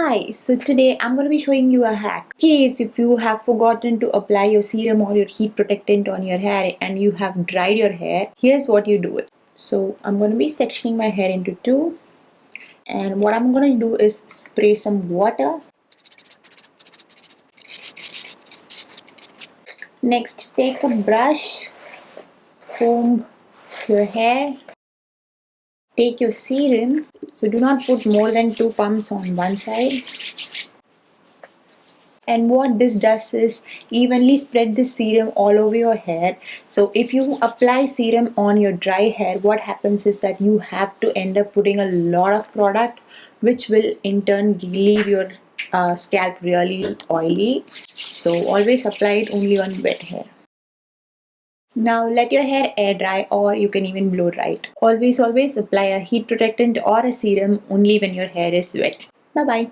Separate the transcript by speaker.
Speaker 1: Hi, so today I'm going to be showing you a hack. In case if you have forgotten to apply your serum or your heat protectant on your hair and you have dried your hair, here's what you do it. So I'm going to be sectioning my hair into two, and what I'm going to do is spray some water. Next, take a brush, comb your hair, take your serum. So do not put more than 2 pumps on one side. And what this does is evenly spread the serum all over your hair. So if you apply serum on your dry hair, what happens is that you have to end up putting a lot of product, which will in turn leave your scalp really oily. So always apply it only on wet hair. Now let your hair air dry, or you can even blow dry it. Always apply a heat protectant or a serum only when your hair is wet. Bye bye.